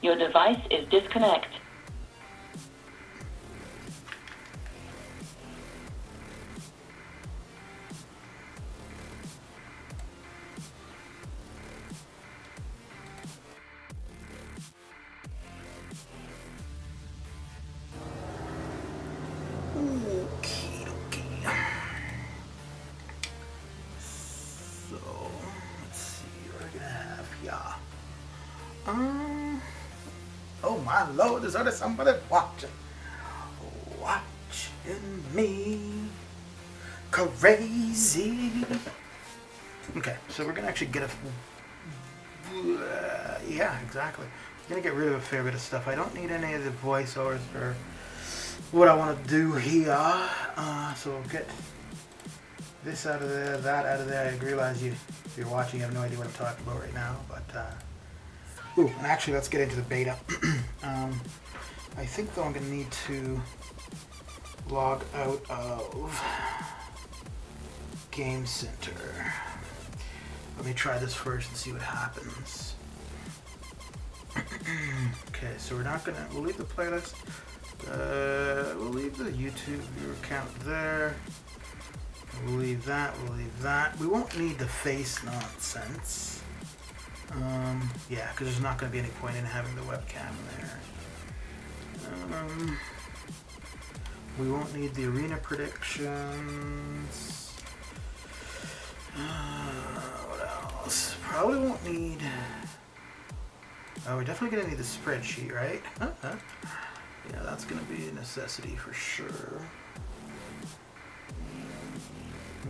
Your device is disconnected. Oh my lord, is there somebody watching me crazy? Okay, so we're gonna actually get a yeah, exactly. I'm gonna get rid of a fair bit of stuff. I don't need any of the voiceovers for what I want to do here. So we'll get this out of there, that out of there. I realize if you're watching, you have no idea what I'm talking about right now, but ooh, and actually, let's get into the beta. I think, though, I'm going to need to log out of Game Center. Let me try this first and see what happens. Okay, so we're not going to... We'll leave the playlist. We'll leave the YouTube viewer account there. We'll leave that. We'll leave that. We won't need the face nonsense. Yeah, because there's not going to be any point in having the webcam there. We won't need the arena predictions. What else? Probably won't need... Oh, we're definitely going to need the spreadsheet, right? Yeah, that's going to be a necessity for sure.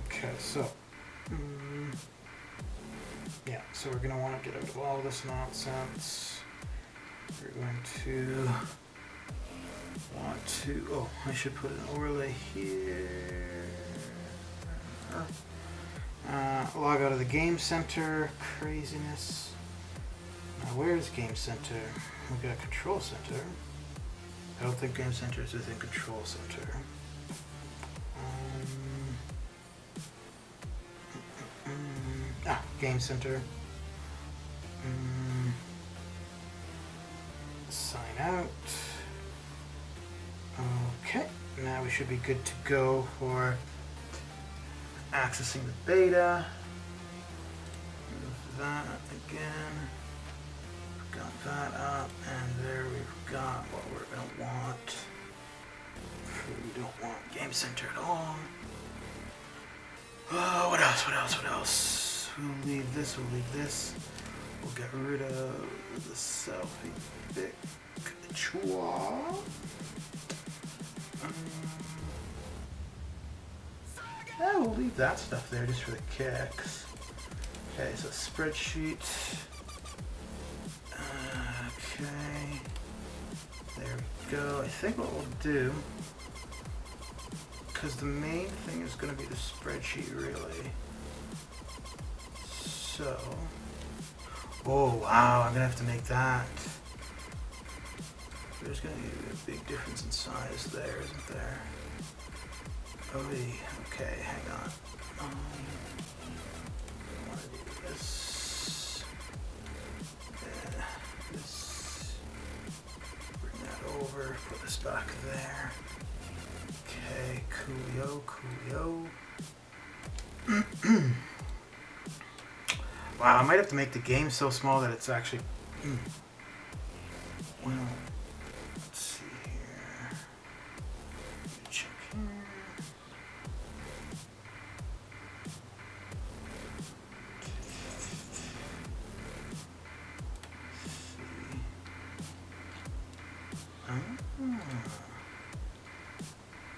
Okay, so... yeah, so we're going to want to get out of all this nonsense. We're going to want to... Oh, I should put an overlay here. Log out of the Game Center. Craziness. Now, where's Game Center? We've got Control Center. I don't think Game Center is within Control Center. Game Center. Sign out. Okay, now we should be good to go for accessing the beta. Move that again. Got that up, and there we've got what we're going to want. We don't want Game Center at all. What else? We'll leave this, We'll get rid of the selfie picture. Yeah, we'll leave that stuff there just for the kicks. Okay, so spreadsheet. Okay. There we go. I think what we'll do, because the main thing is going to be the spreadsheet, really. So, oh wow, I'm gonna have to make that. There's gonna be a big difference in size there, isn't there? Oh, okay, hang on. I want to do this. This. Bring that over. Put this back there. Okay, coolio. Wow, I might have to make the game so small that it's actually... Well, let's see here. Check here.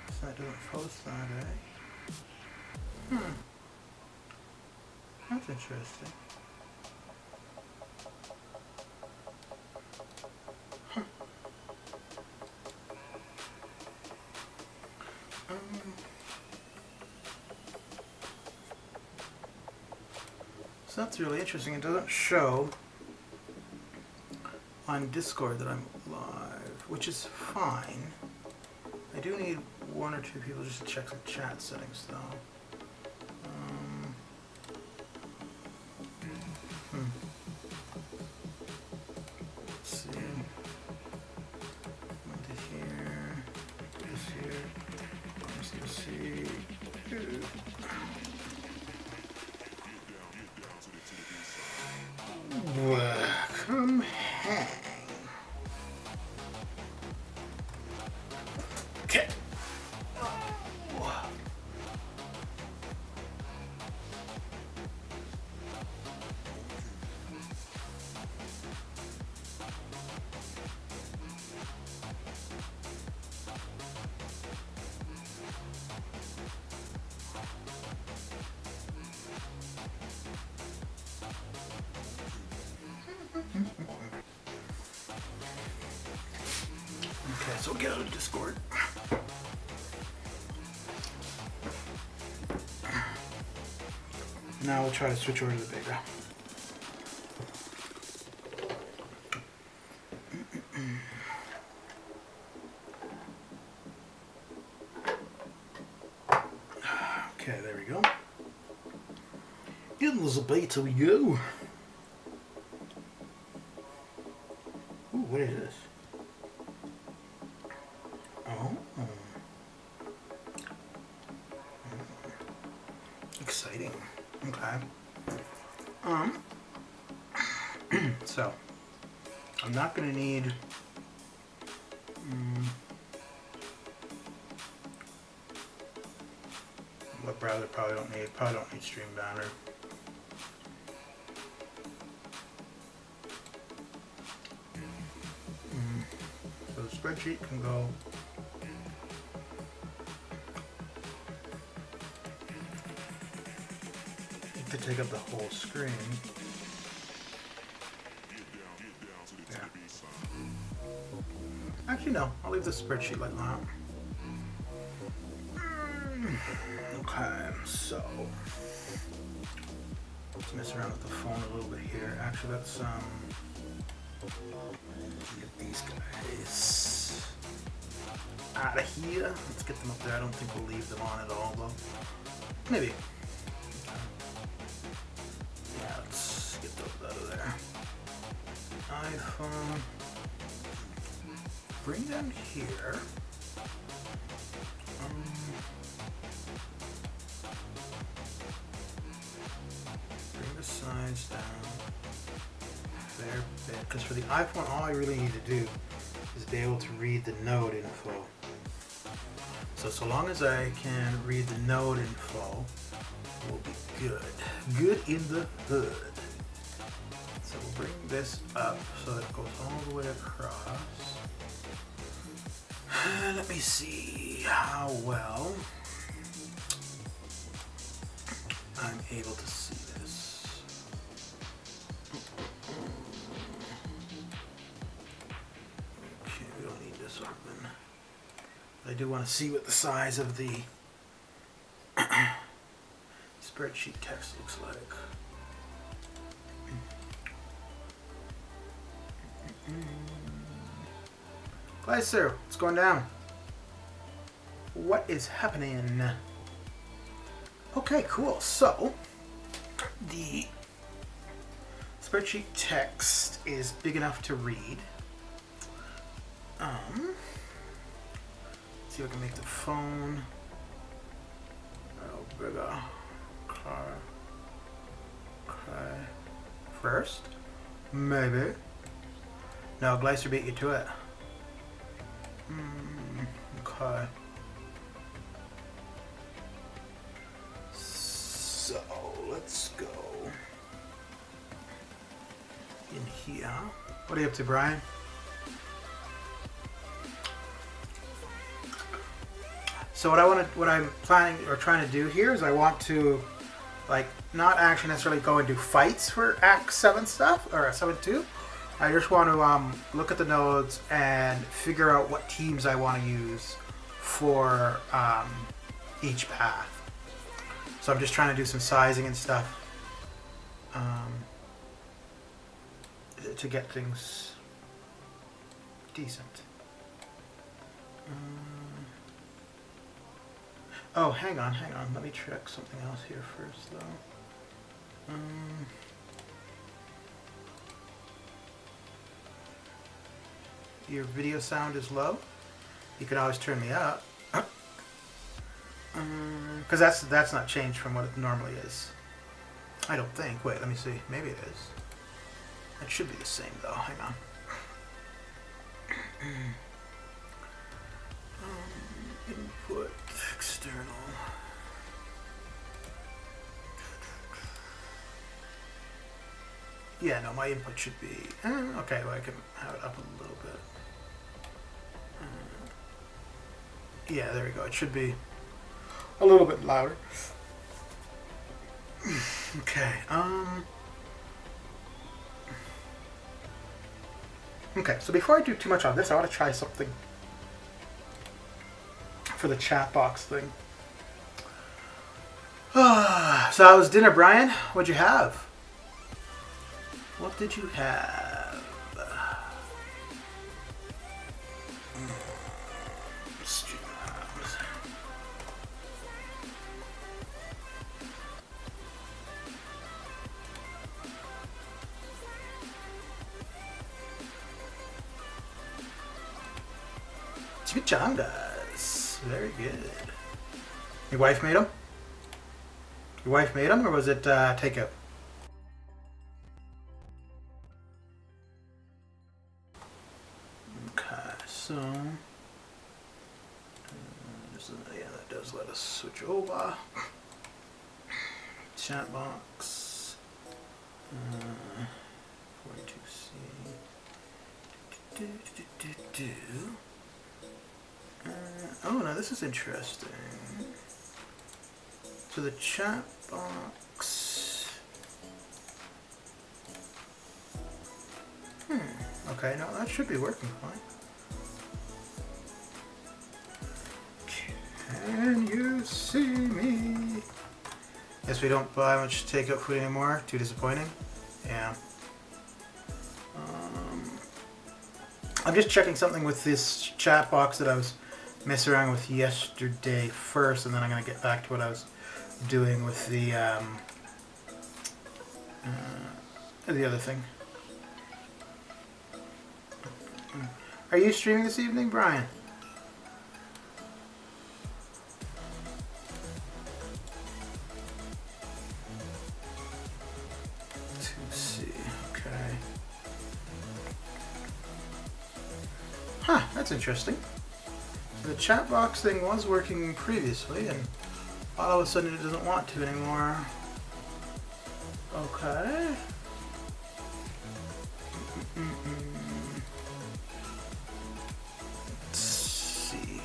So that doesn't post that, eh? That's interesting. So that's really interesting. It doesn't show on Discord that I'm live, which is fine. I do need one or two people just to check some chat settings, though. Let's see. so get out of Discord. Now we'll try to switch over to the bigger. Okay, there we go. In the beta we go. Ooh, what is this? Oh. Exciting. Okay. So, I'm not gonna need what browser probably don't need Stream Banner. So the spreadsheet can go to take up the whole screen. Yeah. Actually, no. I'll leave the spreadsheet like that. Okay, so let's mess around with the phone a little bit here. Actually, let's get these guys out of here. Let's get them up there. I don't think we'll leave them on at all, though. Maybe. Yeah, let's get those out of there. iPhone. Bring them here. Bring the size down a fair bit. Because for the iPhone, all I really need to do is be able to read the node info. So long as I can read the node info, we'll be good. Good in the hood. So we'll bring this up so that it goes all the way across. Let me see how well I'm able to see this. Okay, we don't need this open. I do want to see what the size of the spreadsheet text looks like. Glycer, what's going down? What is happening? Okay, cool. So, the spreadsheet text is big enough to read. Let's see if I can make the phone a little bigger. Okay. First, maybe. No, Glycer beat you to it. Okay. So let's go in here. What are you up to, Brian? So what I'm planning or trying to do here is I want to like not actually necessarily go and do fights for Act 7 stuff or 7.2. I just want to look at the nodes and figure out what teams I want to use for each path. So I'm just trying to do some sizing and stuff to get things decent. Oh, hang on. Let me check something else here first, though. Your video sound is low. You can always turn me up. Because that's not changed from what it normally is. I don't think. Wait, let me see. Maybe it is. It should be the same, though. Hang on. Input, external. Yeah, no, my input should be... okay, well, I can have it up a little bit. Yeah, there we go. It should be a little bit louder. Okay, okay, so before I do too much on this, I want to try something for the chat box thing. So how was dinner, Brian? What'd you have? What did you have? Chimichangas. Very good. Your wife made them? Your wife made them, or was it takeout? Okay, so yeah, that does let us switch over. Chat box. 42C. Oh no, this is interesting. So the chat box. Okay, no, that should be working fine. Can you see me? Guess we don't buy much takeout food anymore. Too disappointing. Yeah. I'm just checking something with this chat box that I was messing around with yesterday first, and then I'm going to get back to what I was doing with the other thing. Are you streaming this evening, Brian? Let's see. Okay. Huh, that's interesting. So the chat box thing was working previously, and all of a sudden it doesn't want to anymore. Okay. Let's see.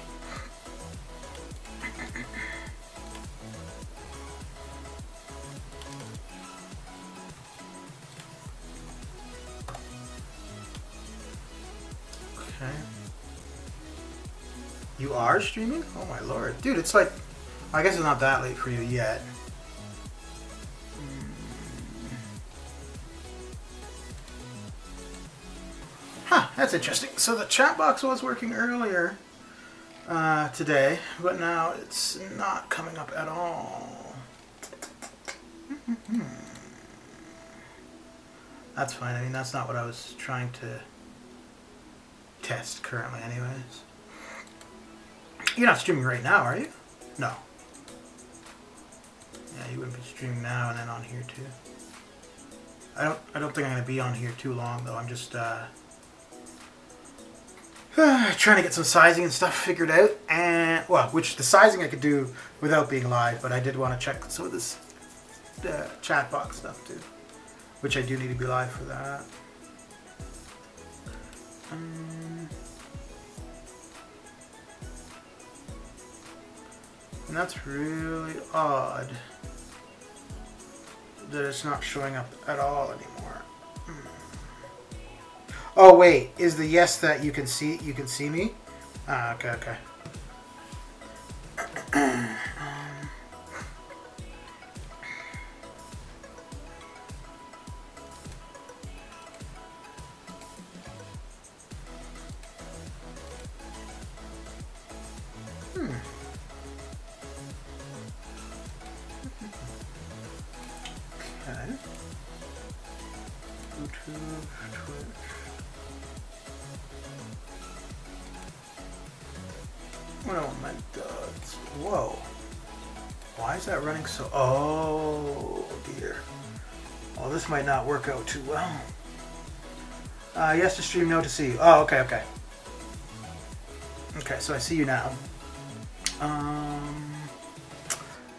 Okay. You are streaming? Oh my lord. Dude, it's like, I guess it's not that late for you yet. Huh, that's interesting. So the chat box was working earlier today, but now it's not coming up at all. That's fine. I mean, that's not what I was trying to test currently anyways. You're not streaming right now, are you? No. Yeah, you wouldn't be streaming now and then on here too. I don't think I'm gonna be on here too long though. I'm just trying to get some sizing and stuff figured out, and well, which the sizing I could do without being live, but I did want to check some of this chat box stuff too, which I do need to be live for that. And that's really odd that it's not showing up at all anymore. Oh wait, is the yes that you can see me? Ah, okay, okay. Okay. YouTube, Twitch. Oh my god. Whoa. Why is that running so... Oh dear. Well, this might not work out too well. Yes to stream, no to see you. Oh, okay, okay. Okay, so I see you now.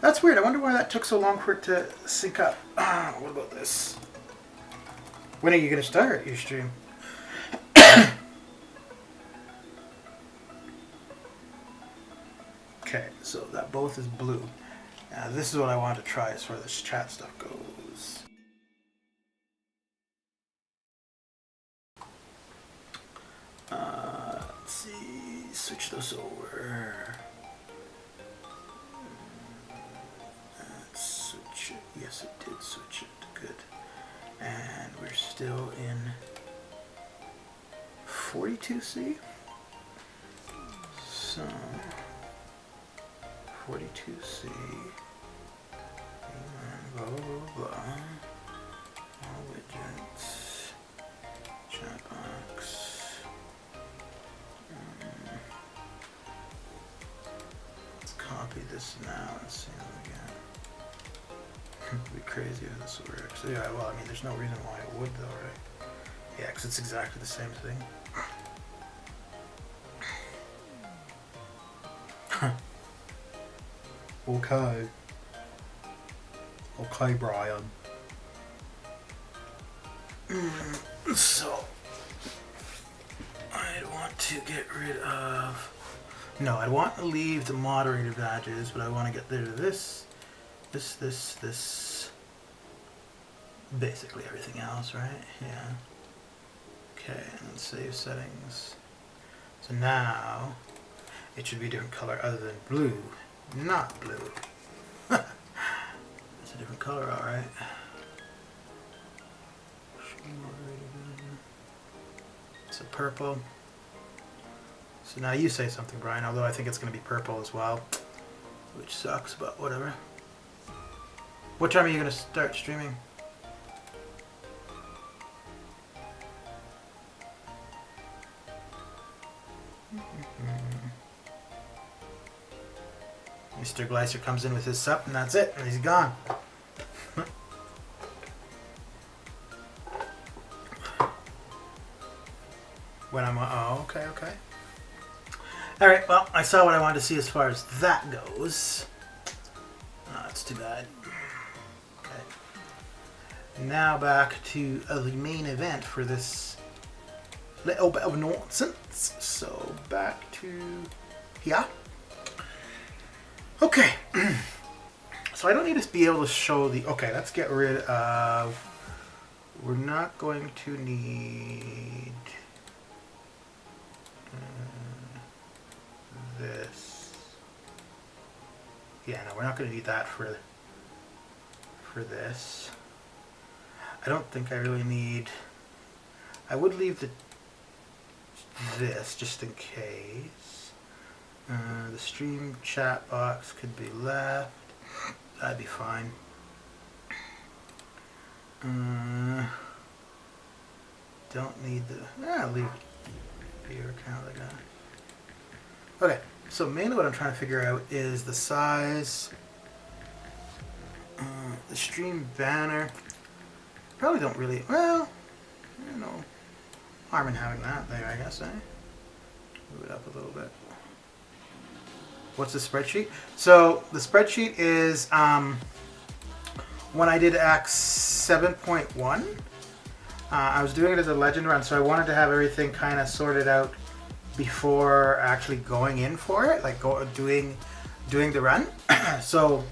That's weird. I wonder why that took so long for it to sync up. What about this? When are you going to start your stream? Okay, so that both is blue. Now this is what I want to try as far as this chat stuff goes. Let's see, switch this over. switch it? Yes, it did switch it. Good. And we're still in 42C. So 42C. And blah blah blah blah. All widgets. Chat box. Let's copy this now and see how we get. It'd be crazy if this works. So yeah, well, I mean, there's no reason why it would, though, right? Yeah, because it's exactly the same thing. Okay. Okay, Brian. So, I'd want to get rid of... No, I'd want to leave the moderator badges, but I want to get rid of this. This. Basically everything else, right? Yeah. Okay, and then save settings. So now, it should be a different color other than blue. Not blue. It's a different color, alright. It's a purple. So now you say something, Brian, although I think it's going to be purple as well. Which sucks, but whatever. What time are you going to start streaming? Mr. Gleiser comes in with his sup and that's it, and he's gone. When I'm, oh, okay. Alright, well, I saw what I wanted to see as far as that goes. Oh, that's too bad. Okay. Now back to the main event for this little bit of nonsense. So back to here. Okay. So I don't need to be able to show the... Okay, let's get rid of... We're not going to need... this. Yeah, no, we're not going to need that for this. I don't think I really need... I would leave this just in case. The stream chat box could be left. That'd be fine. Don't need the... leave viewer account like that. Okay, so mainly what I'm trying to figure out is the size, the stream banner. Probably don't really, well, you know, harm in having that there, I guess, eh? Move it up a little bit. What's the spreadsheet? So the spreadsheet is when I did X 7.1, I was doing it as a legend run, so I wanted to have everything kind of sorted out before actually going in for it, like doing the run. So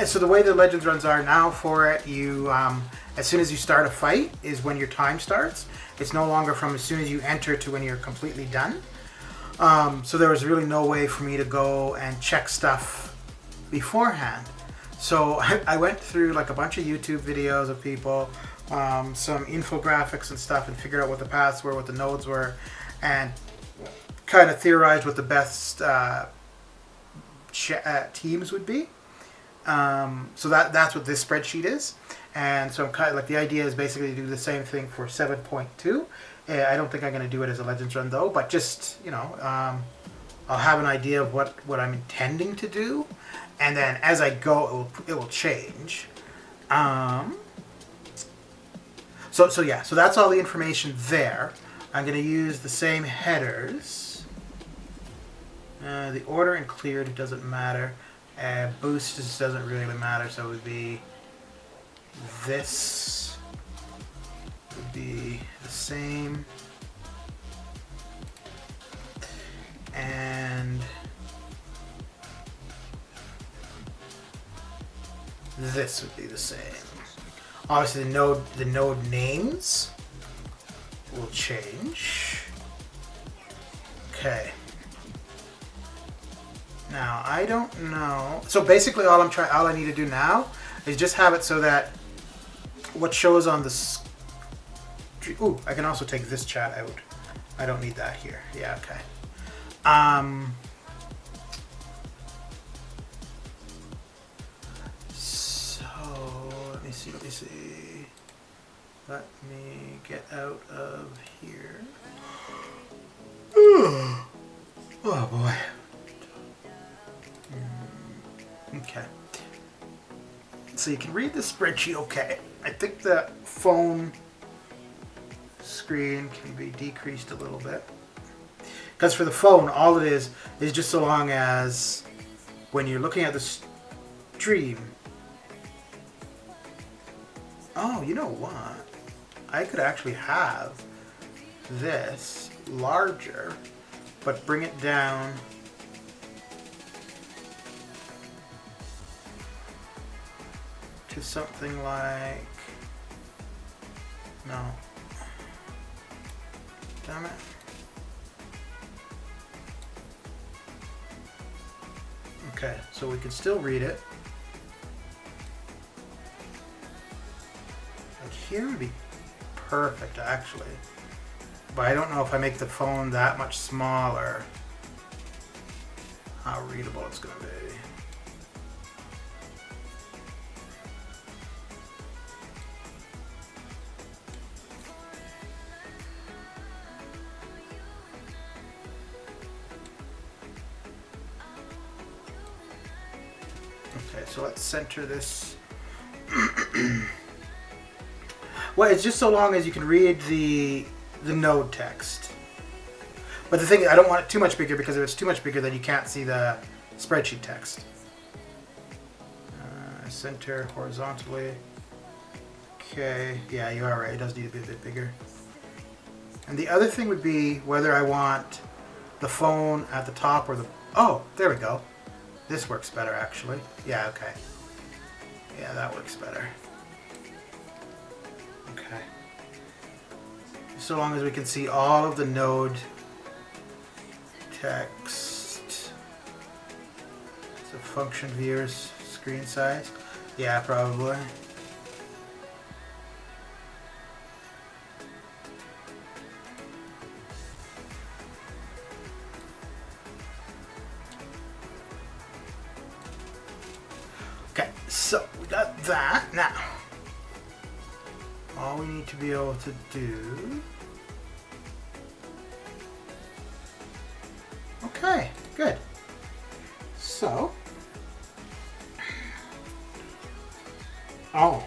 so the way the Legends runs are now for it, you as soon as you start a fight is when your time starts. It's no longer from as soon as you enter to when you're completely done. So there was really no way for me to go and check stuff beforehand. So I went through like a bunch of YouTube videos of people, some infographics and stuff, and figured out what the paths were, what the nodes were, and kind of theorized what the best teams would be. So that's what this spreadsheet is. And so I'm kind of like, the idea is basically to do the same thing for 7.2. I don't think I'm going to do it as a Legends run though, but just, you know, I'll have an idea of what I'm intending to do. And then as I go, it will change. So yeah, so that's all the information there. I'm going to use the same headers. The order and cleared, it doesn't matter. Boost just doesn't really matter, so it would be this would be the same. And this would be the same. Obviously the node names will change. Okay. Now, I don't know. So basically all I need to do now is just have it so that what shows on the ooh, I can also take this chat out. I don't need that here. Yeah, okay. So let me see. Let me get out of here. Oh boy. Okay. So you can read the spreadsheet okay. I think the phone screen can be decreased a little bit. Because for the phone, all it is just so long as when you're looking at the stream. Oh, you know what? I could actually have this larger, but bring it down to something like, no, damn it. Okay, so we can still read it. Like here would be perfect actually, but I don't know if I make the phone that much smaller, how readable it's going to be. Okay, so let's center this. Well, it's just so long as you can read the node text. But the thing is, I don't want it too much bigger, because if it's too much bigger, then you can't see the spreadsheet text. Center horizontally. Okay, yeah, you are right. It does need to be a bit bigger. And the other thing would be whether I want the phone at the top or the... Oh, there we go. This works better, actually. Yeah, okay. Yeah, that works better. Okay. So long as we can see all of the node text. So function viewers screen size. Yeah, probably. Okay, so we got that. Now, all we need to be able to do... Okay, good. So... Oh,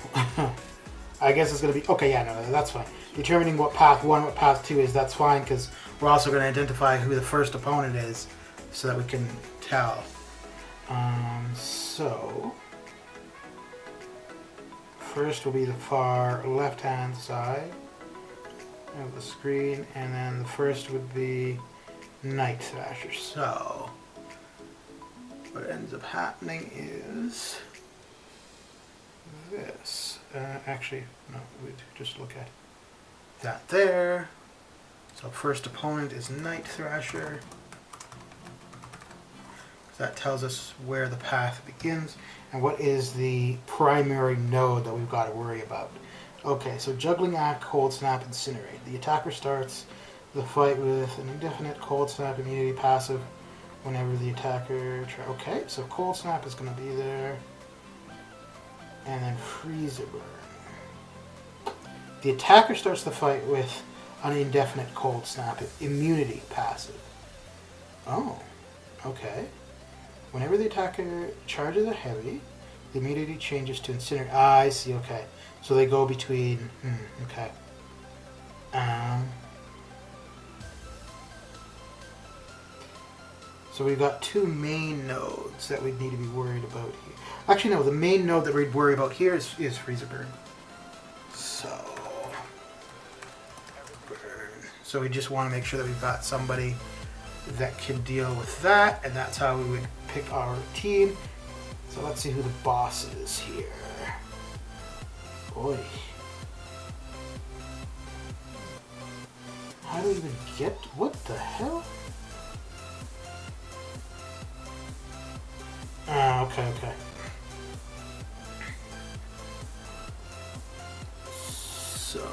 I guess it's going to be... Okay, yeah, no, that's fine. Determining what path 1, what path 2 is, that's fine, because we're also going to identify who the first opponent is so that we can tell. So... First will be the far left-hand side of the screen, and then the first would be Night Thrasher. So, what ends up happening is this. Actually, no, we'd just look at that there. So first opponent is Night Thrasher. That tells us where the path begins and what is the primary node that we've got to worry about. Okay, so juggling act, cold snap, incinerate. The attacker starts the fight with an indefinite cold snap immunity passive whenever the attacker okay, so cold snap is going to be there. And then freezer burn. The attacker starts the fight with an indefinite cold snap immunity passive. Oh, okay. Whenever the attacker charges a heavy, the immunity changes to incinerate. Ah, I see, okay. So they go between... okay. So we've got two main nodes that we need to be worried about here. Actually, no, the main node that we'd worry about here is freezer burn. So... So we just want to make sure that we've got somebody that can deal with that, and that's how we would pick our team. So let's see who the boss is here. Boy. How do we even get... What the hell? Okay, okay. So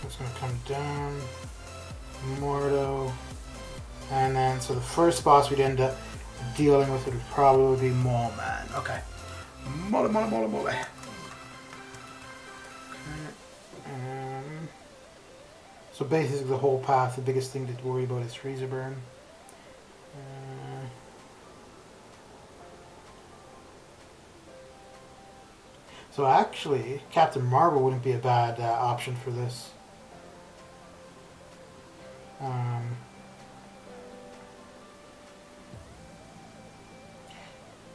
it's gonna come down, Mordo, and then so the first boss we'd end up dealing with would probably be Mole Man. Okay. Mole. Okay. So basically the whole path, the biggest thing to worry about is freezer burn. So actually, Captain Marvel wouldn't be a bad option for this.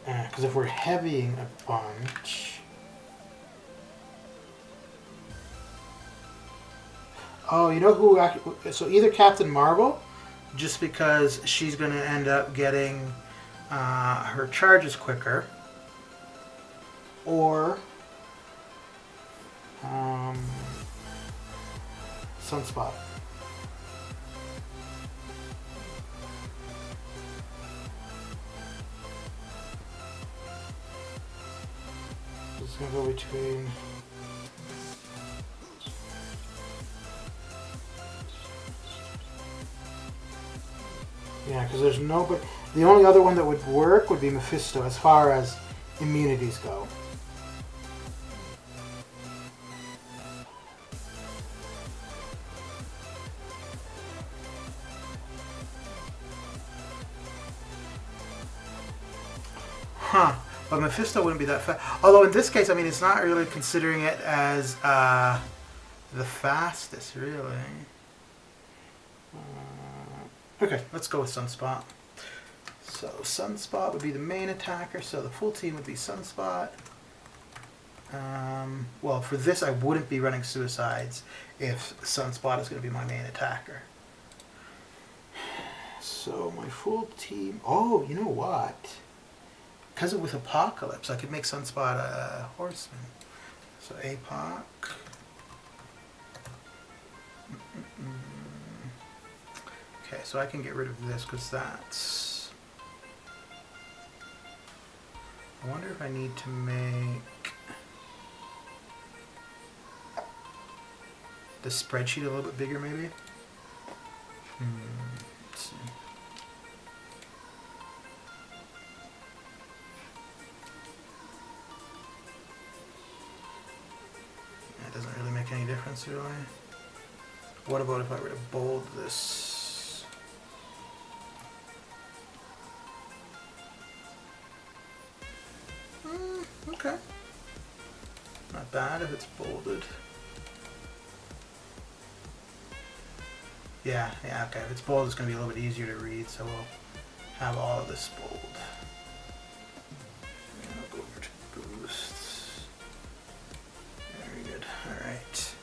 Because if we're heavying a bunch... Oh, you know who actually... So either Captain Marvel, just because she's going to end up getting her charges quicker, or Sunspot. Just going to go between... Yeah, because there's nobody... The only other one that would work would be Mephisto as far as immunities go. Huh. But Mephisto wouldn't be that fast. Although in this case, I mean, it's not really considering it as the fastest, really. Okay, let's go with Sunspot. So Sunspot would be the main attacker, so the full team would be Sunspot. Well, for this I wouldn't be running Suicides if Sunspot is going to be my main attacker. So my full team... Oh, you know what? Because with Apocalypse, I could make Sunspot a horseman. So APOC. Okay, so I can get rid of this because that's... I wonder if I need to make the spreadsheet a little bit bigger, maybe? Let's see. That doesn't really make any difference, really. What about if I were to bold this? Okay. Not bad if it's bolded. Yeah, okay. If it's bold, it's going to be a little bit easier to read, so we'll have all of this bold. And I'll go over to boosts. Very good. Alright.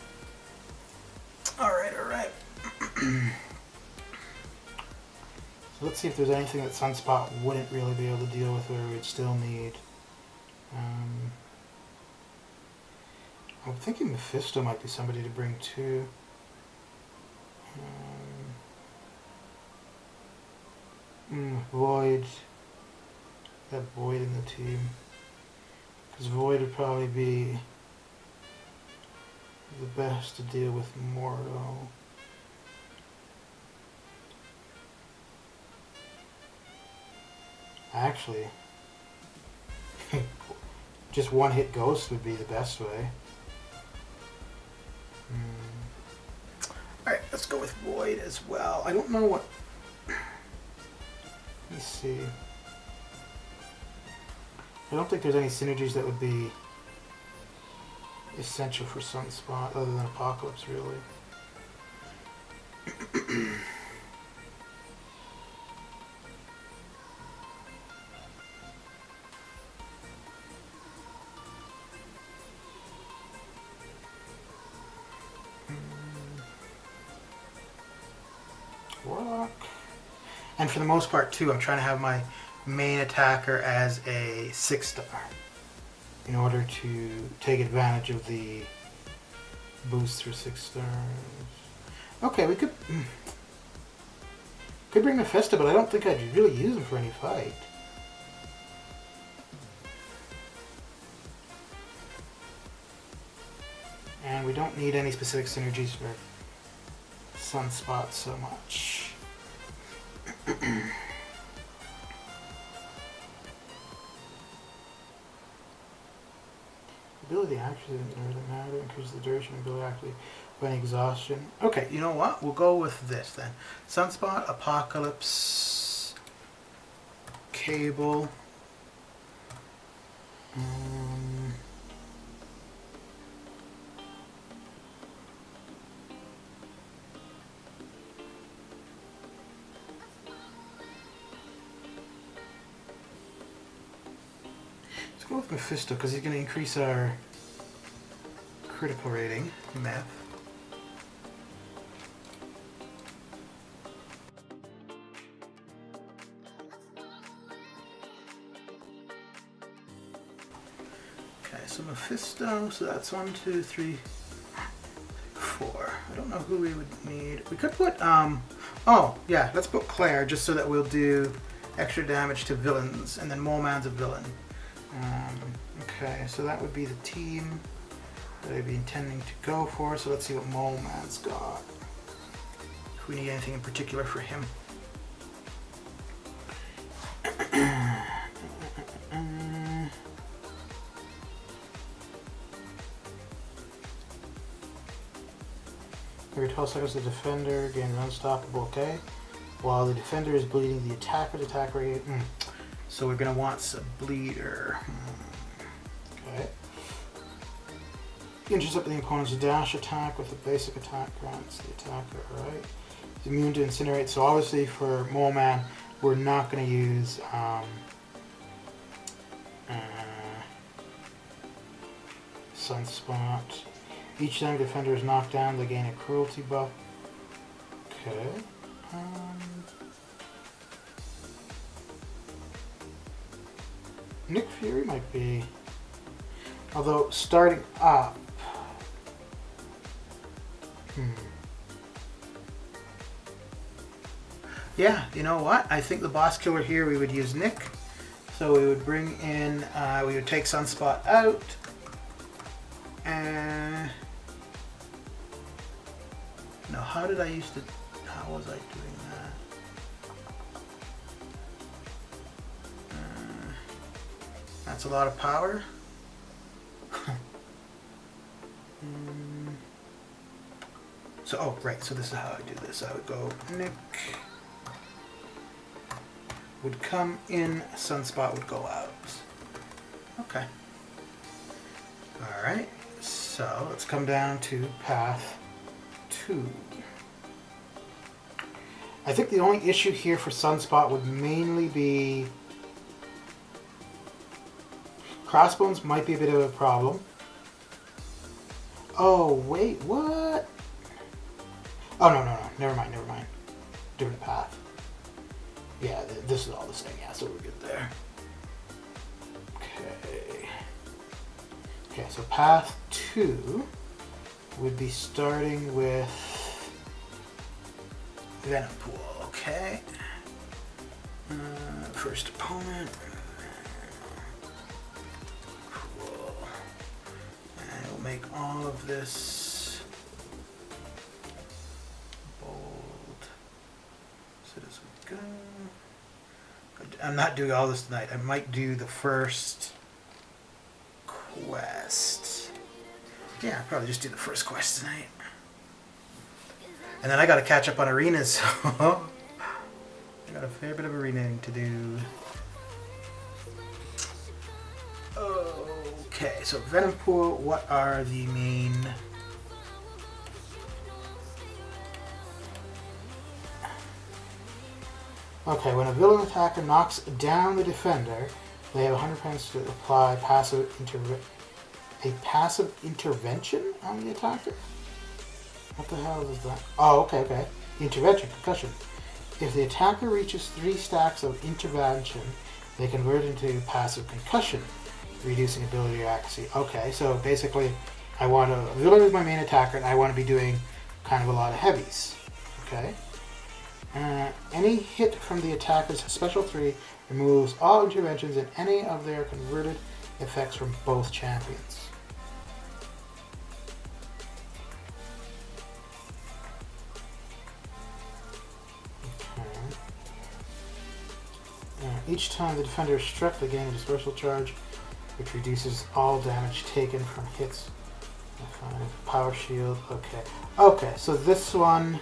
So let's see if there's anything that Sunspot wouldn't really be able to deal with, or we'd still need. I'm thinking Mephisto might be somebody to bring too. Void. That Void in the team. Because Void would probably be the best to deal with Mordo. Actually, just one hit Ghost would be the best way. Alright, let's go with Void as well. I don't know what... Let me see. I don't think there's any synergies that would be essential for Sunspot other than Apocalypse, really. Warlock. And for the most part, too, I'm trying to have my main attacker as a 6-star in order to take advantage of the boost for 6 stars. Okay, we could... Could bring Mephisto, but I don't think I'd really use him for any fight. And we don't need any specific synergies for Sunspot so much. Ability actually doesn't really matter. Increases the duration of ability actually when exhaustion. Okay, you know what? We'll go with this then. Sunspot, Apocalypse, Cable. Let's go with Mephisto because he's going to increase our critical rating. Meth. Okay, so Mephisto, so that's 1, 2, 3, 4. I don't know who we would need. We could put, oh, yeah, let's put Claire just so that we'll do extra damage to villains, and then Mole Man's a villain. Okay, so that would be the team that I'd be intending to go for, so let's see what Mole Man's got. If we need anything in particular for him. Every 12 seconds the defender gains unstoppable, okay? While the defender is bleeding, the attack rate. So we're gonna want a bleeder. Okay. Intercept the opponent's dash attack with a basic attack grants the attacker, alright? He's immune to incinerate, so obviously for Mole Man, we're not gonna use Sunspot. Each time the defender is knocked down, they gain a cruelty buff. Okay. Nick Fury might be, although starting up. Yeah, you know what? I think the boss killer here we would use Nick. So we would bring in, we would take Sunspot out. And no, how did I used to? How was I doing that? That's a lot of power. So, oh, right. So this is how I do this. I would go Nick. Would come in. Sunspot would go out. Okay. All right. So let's come down to path 2. I think the only issue here for Sunspot would mainly be Crossbones might be a bit of a problem. Oh, wait, what? Oh, no. Never mind. Different path. Yeah, this is all the same. Yeah, so we're good there. Okay, so path 2 would be starting with Venom Pool, okay? First opponent. Cool. And we'll make all of this bold. So as we go. I'm not doing all this tonight. I might do the first quest. Yeah, I'll probably just do the first quest tonight. And then I gotta catch up on arenas, so I got a fair bit of arenaing to do. Okay, so Venom Pool, what are the main... Okay, when a villain attacker knocks down the defender, they have 100 to apply a passive intervention on the attacker? What the hell is that? Oh, okay. Intervention, concussion. If the attacker reaches 3 stacks of intervention, they convert into passive concussion, reducing ability or accuracy. Okay, so basically, I want a villain is my main attacker, and I want to be doing kind of a lot of heavies. Okay. Any hit from the attacker's special 3 removes all interventions and any of their converted effects from both champions. Each time the defender is struck, they gain a dispersal charge, which reduces all damage taken from hits. Power shield. Okay. Okay. So this one.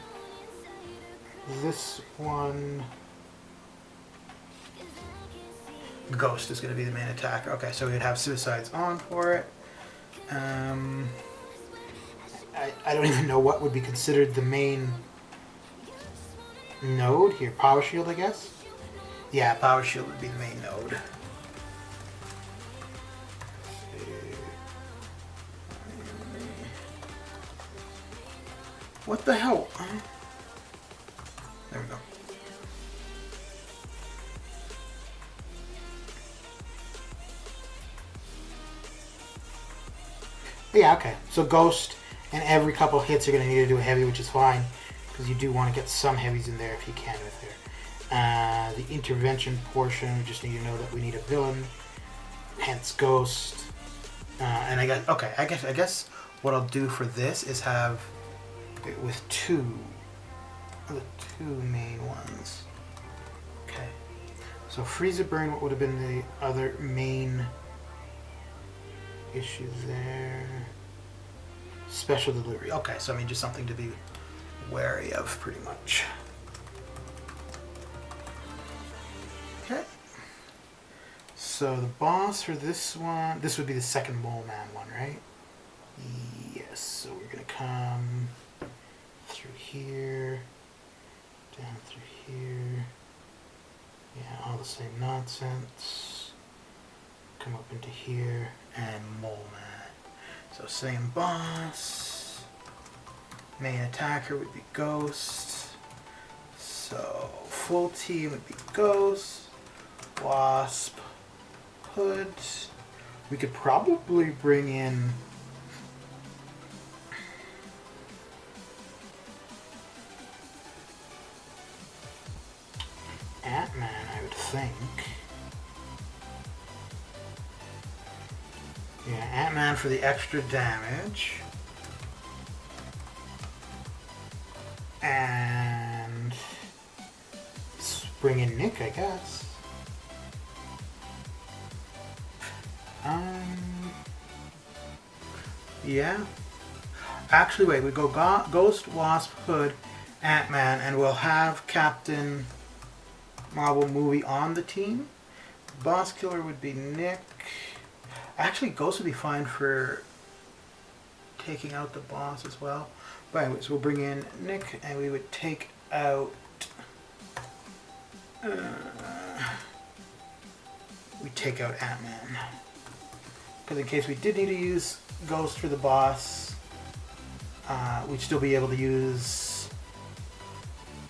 Ghost is going to be the main attacker. Okay. So we'd have suicides on for it. I don't even know what would be considered the main node here. Power shield, I guess. Yeah, power shield would be the main node. What the hell? There we go. Yeah, okay. So Ghost and every couple hits you're going to need to do a heavy, which is fine. Because you do want to get some heavies in there if you can with there. The intervention portion, we just need to know that we need a villain, hence Ghost. And I guess what I'll do for this is have it with the two main ones. Okay. So Freezer Burn, what would have been the other main issue there? Special Delivery. Okay, so I mean just something to be wary of pretty much. Okay. So the boss for this one, this would be the second Mole Man one, right? Yes, so we're going to come through here, down through here. Yeah, all the same nonsense. Come up into here, and Mole Man. So same boss. Main attacker would be Ghost. So full team would be Ghost. Wasp, Hood. We could probably bring in Ant-Man, I would think. Yeah, Ant-Man for the extra damage. And bring in Nick, I guess. Yeah. Actually, wait. We go Ghost, Wasp, Hood, Ant-Man, and we'll have Captain Marvel movie on the team. Boss Killer would be Nick. Actually, Ghost would be fine for taking out the boss as well. But anyways, we'll bring in Nick, and we would take out... we take out Ant-Man. Because in case we did need to use Ghost for the boss, we'd still be able to use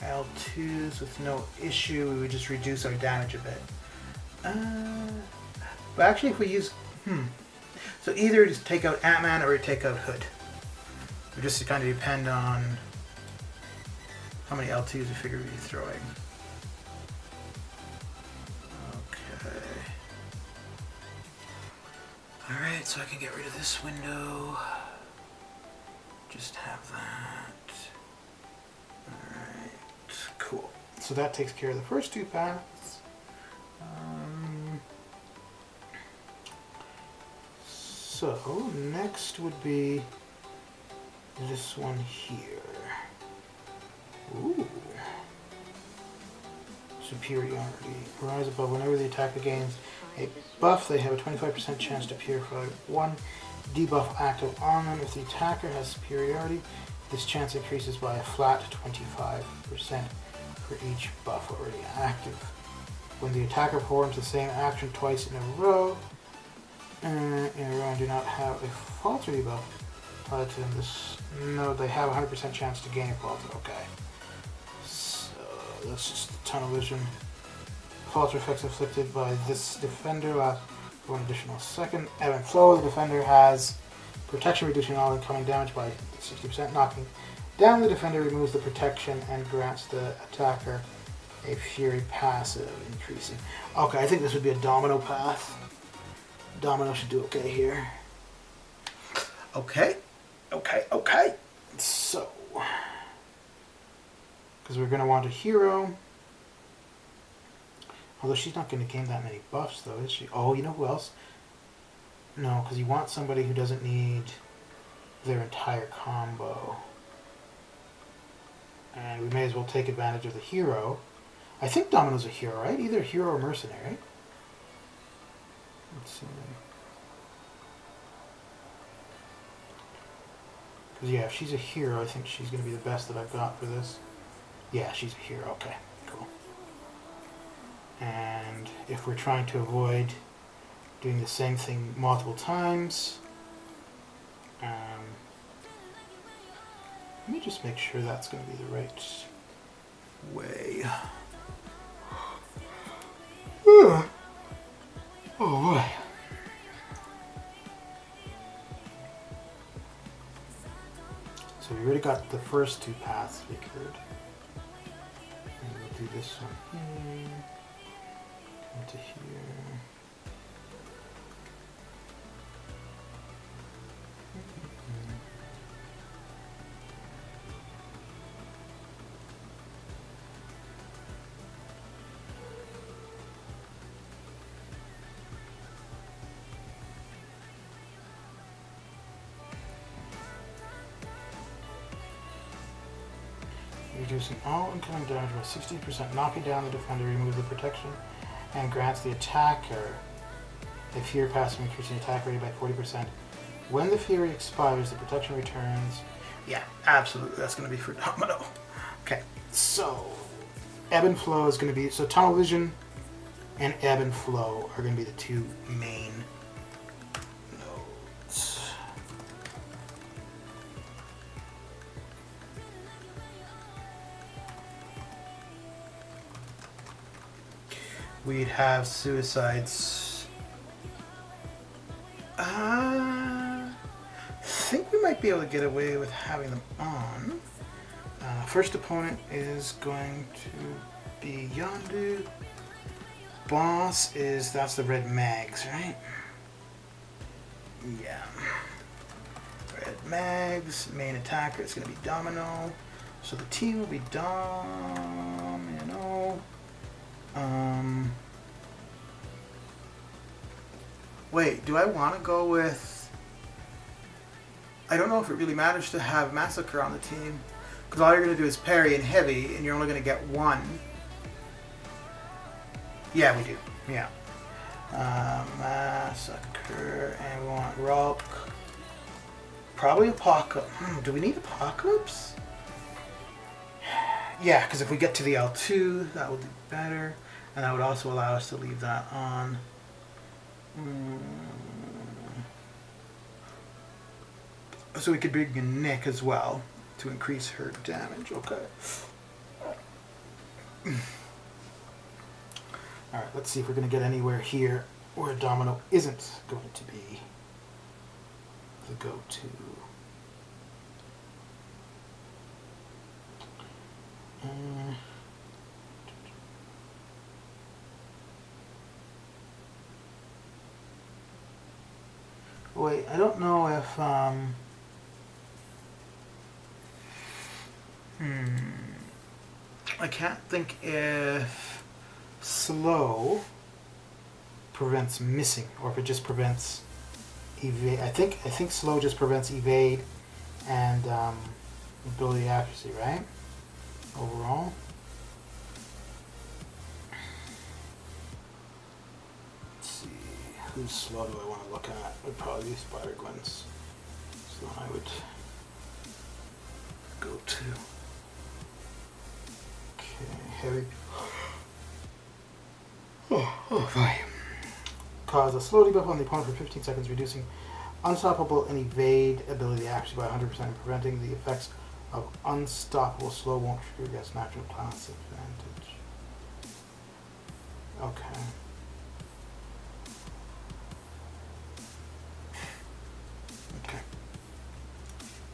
L2s with no issue. We would just reduce our damage a bit. But actually if we use... So either just take out Ant-Man or take out Hood. It just kind of depend on how many L2s we figure we'd be throwing. Alright, so I can get rid of this window. Just have that. Alright, cool. So that takes care of the first two paths. So next would be this one here. Ooh. Superiority. Rise above whenever the attacker gains a buff, they have a 25% chance to appear for one debuff active on them. If the attacker has superiority, this chance increases by a flat 25% for each buff already active. When the attacker performs the same action twice in a row, and do not have a falter debuff applied to them, no, they have a 100% chance to gain a falter. Okay. So that's just tunnel vision. Falter effects inflicted by this defender last for an additional second. Ebb and flow. The defender has protection, reducing all incoming damage by 60%, knocking Down the defender removes the protection and grants the attacker a fury passive, increasing. Okay, I think this would be a domino path. Domino should do okay here. Okay. So, because we're going to want a hero. Although she's not going to gain that many buffs, though, is she? Oh, you know who else? No, because you want somebody who doesn't need their entire combo. And we may as well take advantage of the hero. I think Domino's a hero, right? Either hero or mercenary. Let's see. Because, yeah, if she's a hero, I think she's going to be the best that I've got for this. Yeah, she's a hero. Okay, cool. And if we're trying to avoid doing the same thing multiple times, let me just make sure that's going to be the right way. Oh boy. So we already got the first two paths figured. And we'll do this one here. Come to here. Reducing all incoming damage by 16%, knocking down the defender, remove the protection, and grants the attacker a Fury passive, increasing attack rate by 40%. When the Fury expires, the protection returns. Yeah, absolutely. That's going to be for Domino. Okay, so Ebb and Flow is going to be... So Tunnel Vision and Ebb and Flow are going to be the two main nodes. We'd have Suicides. I think we might be able to get away with having them on. First opponent is going to be Yondu. Boss is, that's the Red Mags, right? Yeah. Red Mags. Main attacker is going to be Domino. So the team will be Domino. Wait, do I want to go with... I don't know if it really matters to have Massacre on the team. Because all you're going to do is parry and heavy, and you're only going to get one. Yeah, we do. Yeah. Massacre, and we want Rock. Probably Apocalypse. Do we need Apocalypse? Yeah, because if we get to the L2, that will do better. And that would also allow us to leave that on. So we could bring in Nick as well to increase her damage. Okay. Alright, let's see if we're going to get anywhere here where Domino isn't going to be the go-to. Wait, I don't know if, I can't think if slow prevents missing, or if it just prevents evade. I think slow just prevents evade and ability accuracy, right? Overall. Let's see, whose slow do I want to look at? Would probably be Spider Gwen's. So I would go to heavy. Oh, fine. Cause a slow debuff on the opponent for 15 seconds, reducing unstoppable and evade ability accuracy by 100% and preventing the effects of unstoppable slow won't trigger against natural class advantage. Okay. Okay.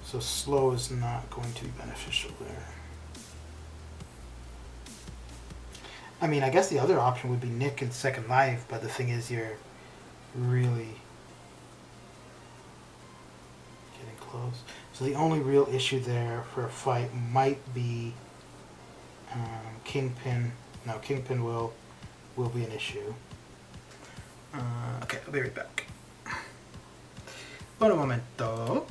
So slow is not going to be beneficial there. I mean, I guess the other option would be Nick in Second Life, but the thing is you're really getting close. So the only real issue there for a fight might be Kingpin. No, Kingpin will be an issue. Okay, I'll be right back. Un momento.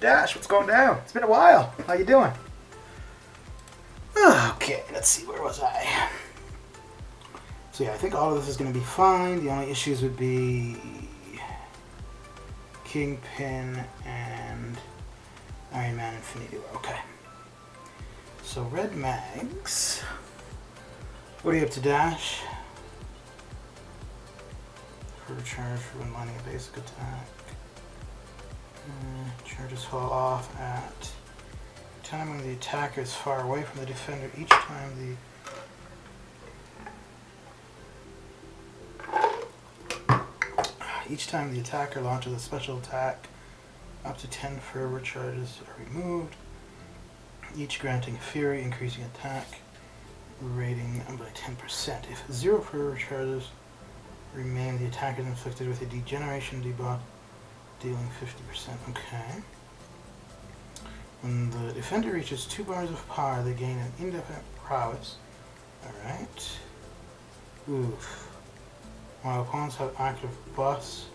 Dash, what's going down? It's been a while. How you doing? Okay, let's see. Where was I? So yeah, I think all of this is going to be fine. The only issues would be Kingpin and Iron Man Infinity War. Okay. So red mags. What are you up to, Dash? For recharge for when landing a basic attack. Charges fall off at time when the attacker is far away from the defender. Each time the attacker launches a special attack, up to 10 fervor charges are removed, each granting Fury, increasing attack rating by 10%. If 0 fervor charges remain, the attacker is inflicted with a degeneration debuff, dealing 50%. Okay. When the defender reaches 2 bars of power, they gain an indefinite prowess. Alright. Oof. While opponents have active buffs.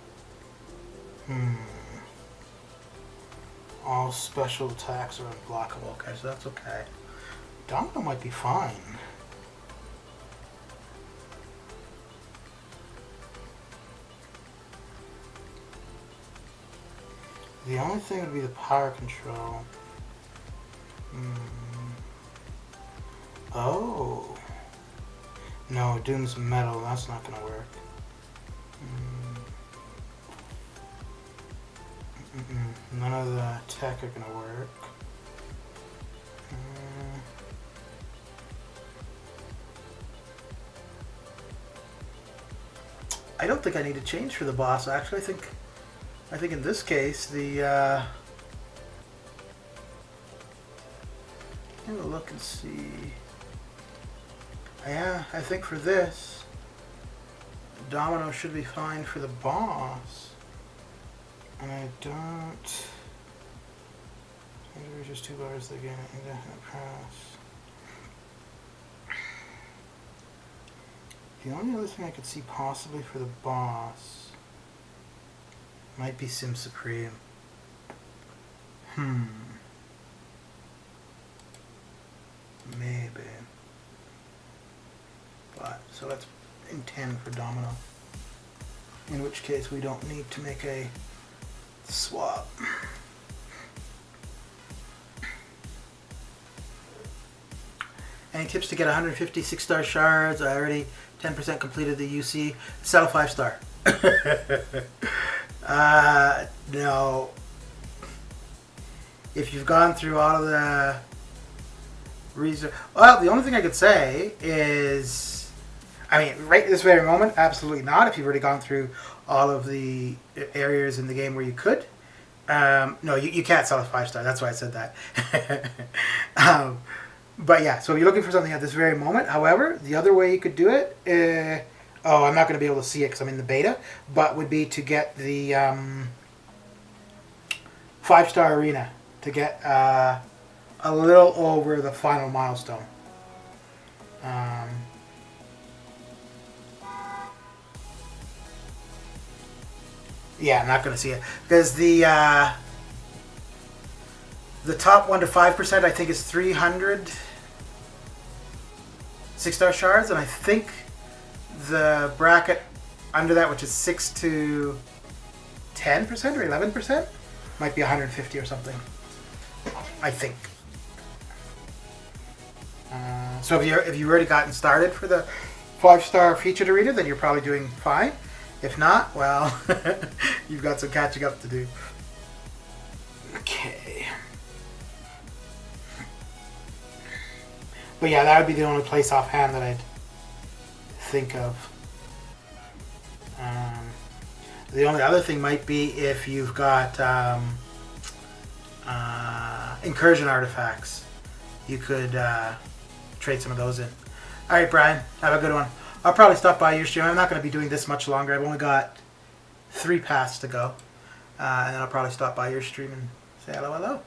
All special attacks are unblockable. Okay, so that's okay. Domino might be fine. The only thing would be the power control. Oh. No, Doom's metal. That's not going to work. None of the tech are going to work. I don't think I need to change for the boss. Actually, I think in this case the have a look and see. Yeah, I think for this, Domino should be fine for the boss. And I don't. It reaches 2 bars again. Indefinite press. The only other thing I could see possibly for the boss might be Sim Supreme. Maybe. But, so let's intend for Domino. In which case we don't need to make a swap. Any tips to get 150 6-star shards? I already 10% completed the UC. Settle 5-star. No. If you've gone through all of the research, well, the only thing I could say is, I mean, right this very moment, absolutely not. If you've already gone through all of the areas in the game where you could, No, you can't sell a 5-star. That's why I said that. But yeah, so you're looking for something at this very moment. However, the other way you could do it, I'm not going to be able to see it because I'm in the beta, but would be to get the 5-star arena to get a little over the final milestone. Yeah, I'm not going to see it because the top 1 to 5% I think is 300 6-star shards, and I think the bracket under that, which is 6 to 10% or 11%, might be 150 or something. I think. So if you've already gotten started for the 5-star featured arena, then you're probably doing fine. If not, well, you've got some catching up to do. Okay. But yeah, that would be the only place offhand that I'd think of. The only other thing might be if you've got incursion artifacts. You could trade some of those in. Alright, Brian, have a good one. I'll probably stop by your stream. I'm not going to be doing this much longer. I've only got 3 paths to go. And then I'll probably stop by your stream and say hello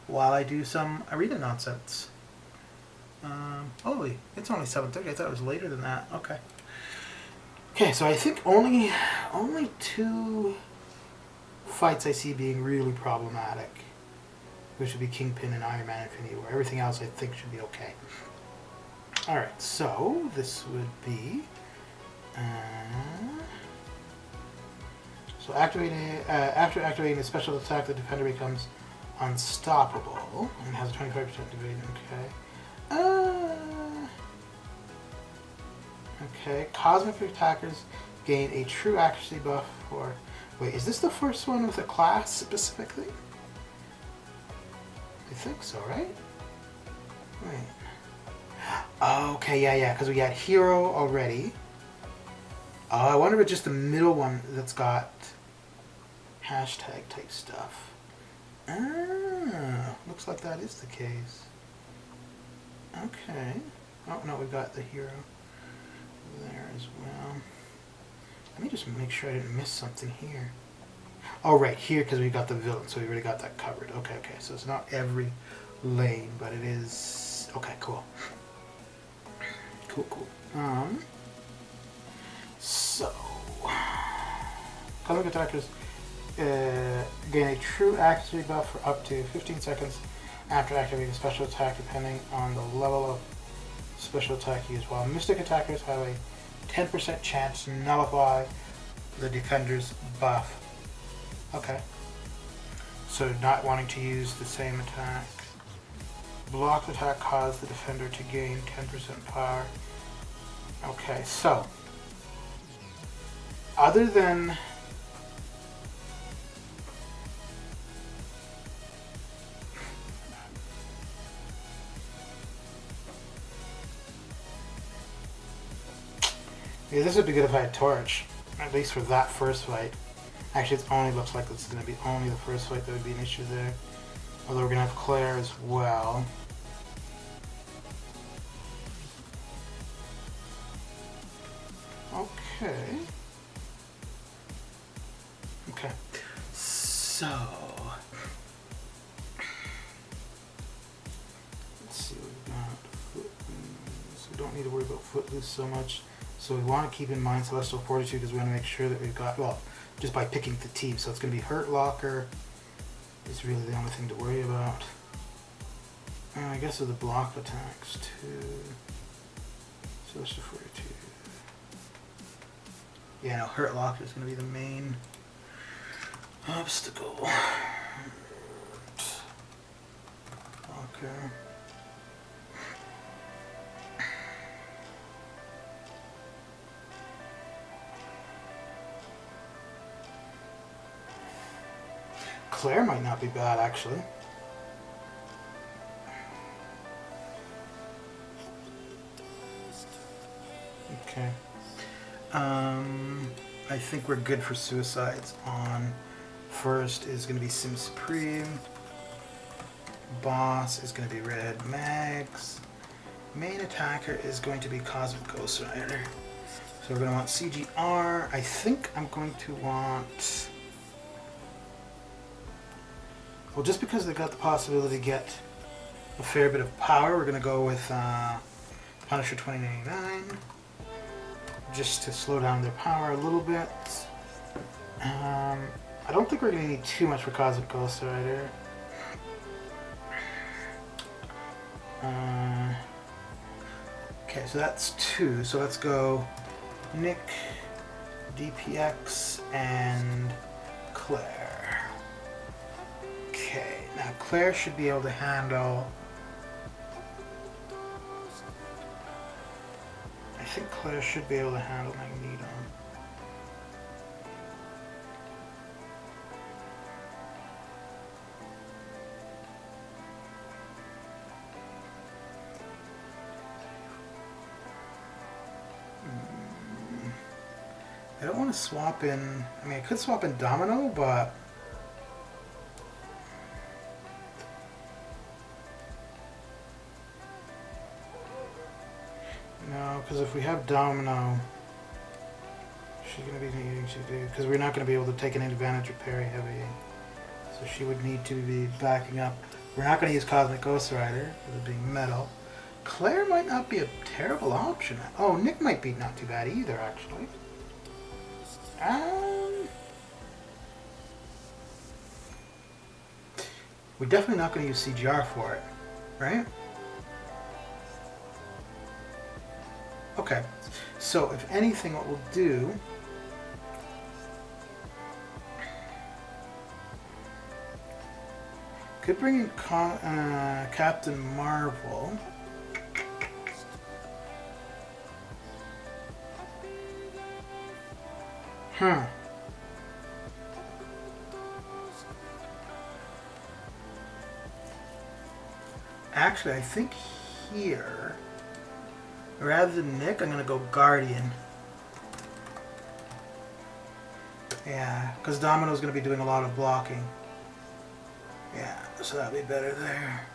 while I do some arena nonsense. Holy, it's only 7:30. I thought it was later than that. Okay. Okay, so I think only 2 fights I see being really problematic, which would be Kingpin and Iron Man Infinity War. Everything else I think should be okay. Alright, so this would be... so after activating the special attack, the defender becomes unstoppable and has a 25% evade. Okay, cosmic attackers gain a true accuracy buff for... Wait, is this the first one with a class specifically? I think so, right? Wait. Okay, yeah, because we got hero already. Oh, I wonder if it's just the middle one that's got hashtag type stuff. Ah, looks like that is the case. Okay. Oh, no, we've got the hero there as well. Let me just make sure I didn't miss something here. Oh, right, here, because we've got the villain, so we already got that covered. Okay, so it's not every lane, but it is... Okay, cool. Cool. So... Cosmic attackers gain a true accuracy buff for up to 15 seconds after activating a special attack, depending on the level of special attack used, while mystic attackers have a 10% chance to nullify the defender's buff. Okay. So not wanting to use the same attack. Block attack caused the defender to gain 10% power. Okay, so other than yeah, this would be good if I had Torch, at least for that first fight. Actually, it only looks like it's going to be only the first fight that would be an issue there. Although we're going to have Claire as well. Okay. So... let's see what we've got. Footloose. We don't need to worry about Footloose so much. So we want to keep in mind Celestial Fortitude because we want to make sure that we've got, well, just by picking the team. So it's going to be Hurt Locker is really the only thing to worry about. I guess with the block attacks too. Celestial Fortitude. Yeah, no, Hurt Locker is going to be the main obstacle. Okay. Claire might not be bad, actually. Okay. I think we're good for suicides on First is going to be Sim Supreme. Boss is going to be Red Mags. Main attacker is going to be Cosmic Ghost Rider. So we're going to want CGR. I think I'm going to want... Well, just because they got the possibility to get a fair bit of power, we're going to go with Punisher 2099. Just to slow down their power a little bit. I don't think we're going to need too much for Cosmic Ghost Rider. Okay, so that's 2. So let's go Nick, DPX, and Claire. Okay, now Claire should be able to handle... I think Claire should be able to handle Magneto. I don't want to swap in... I mean, I could swap in Domino, but... No, because if we have Domino, she's going to be needing to do... Because we're not going to be able to take any advantage of Perry Heavy. So she would need to be backing up. We're not going to use Cosmic Ghost Rider, with it being metal. Claire might not be a terrible option. Oh, Nick might be not too bad either, actually. We're definitely not going to use CGR for it, right? Okay, so if anything, what we'll do... Could bring in Captain Marvel. Actually, I think here, rather than Nick, I'm going to go Guardian. Yeah, because Domino's going to be doing a lot of blocking. Yeah, so that'll be better there.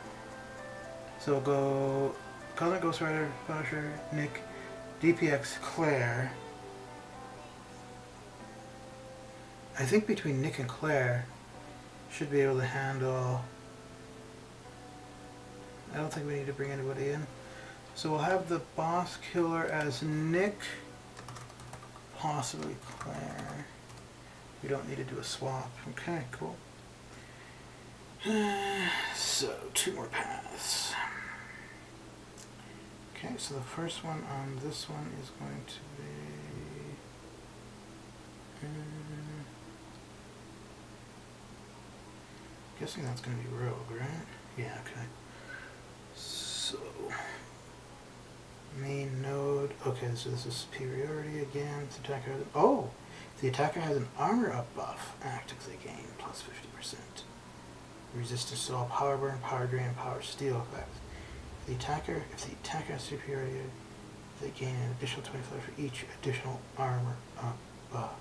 So we'll go Cosmic Ghost Rider, Punisher, Nick, DPX, Claire. I think between Nick and Claire, should be able to handle... I don't think we need to bring anybody in. So we'll have the boss killer as Nick, possibly Claire. We don't need to do a swap. Okay, cool. So, 2 more paths. Okay, so the first one on this one is going to be... guessing that's going to be Rogue, right? Yeah, okay. So, main node. Okay, so this is superiority again. The attacker has, oh! If the attacker has an armor up buff, actively gain plus 50%. Resistance to all power burn, power drain, power steal effects. If the attacker has superiority, they gain an additional 25 for each additional armor up buff.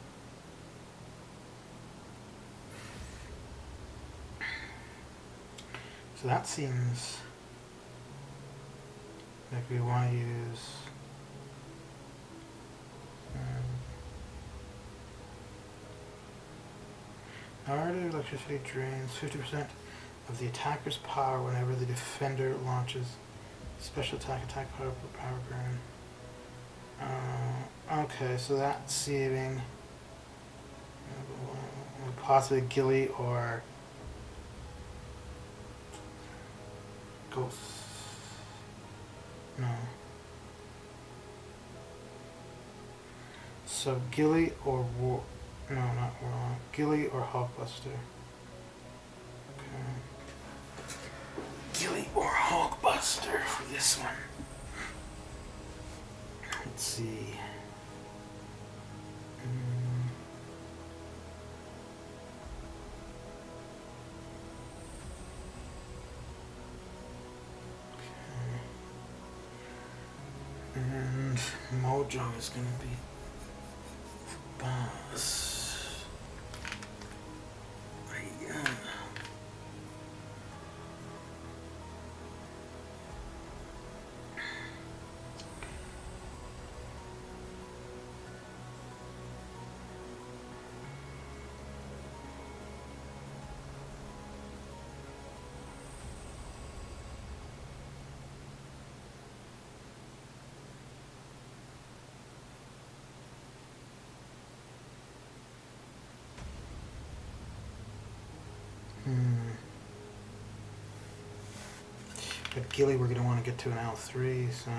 So that seems like we want to use Narrative electricity drains 50% of the attacker's power whenever the defender launches special attack power burn. Okay, so that's saving possibly Gilly or Ghost. No. So Gilly or War. No, not Warlock. Gilly or Hulkbuster. Okay. Gilly or Hulkbuster for this one. Let's see. Okay. And Mojo is going to be boss. But Gilly, we're going to want to get to an L3, so.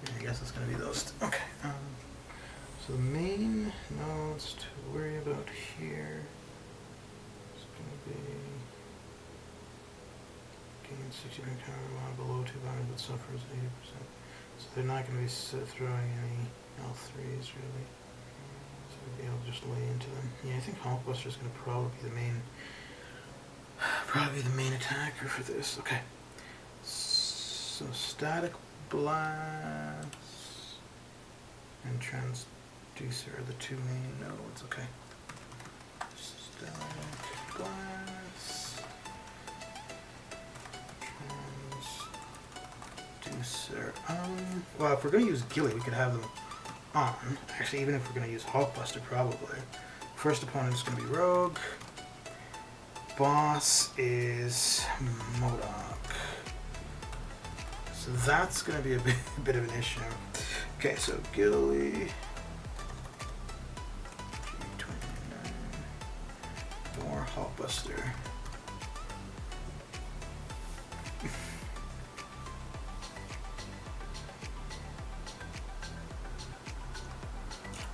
I guess it's going to be those. Okay. So the main nodes to worry about here is going to be gain 60 power while below 2 bounds but suffers 80%. So they're not going to be throwing any L3s really. So we'll be able to just lay into them. Yeah, I think Hulkbuster is going to probably be the main attacker for this. Okay. So static blast and transducer are the two main nodes. Okay. Static blast, transducer. Well, if we're going to use Gilly, we could have them on. Actually, even if we're going to use Hulkbuster, probably. First opponent is going to be Rogue. Boss is MODOK. So that's going to be a bit of an issue. Okay, so Gilly. G29. More Hulkbuster.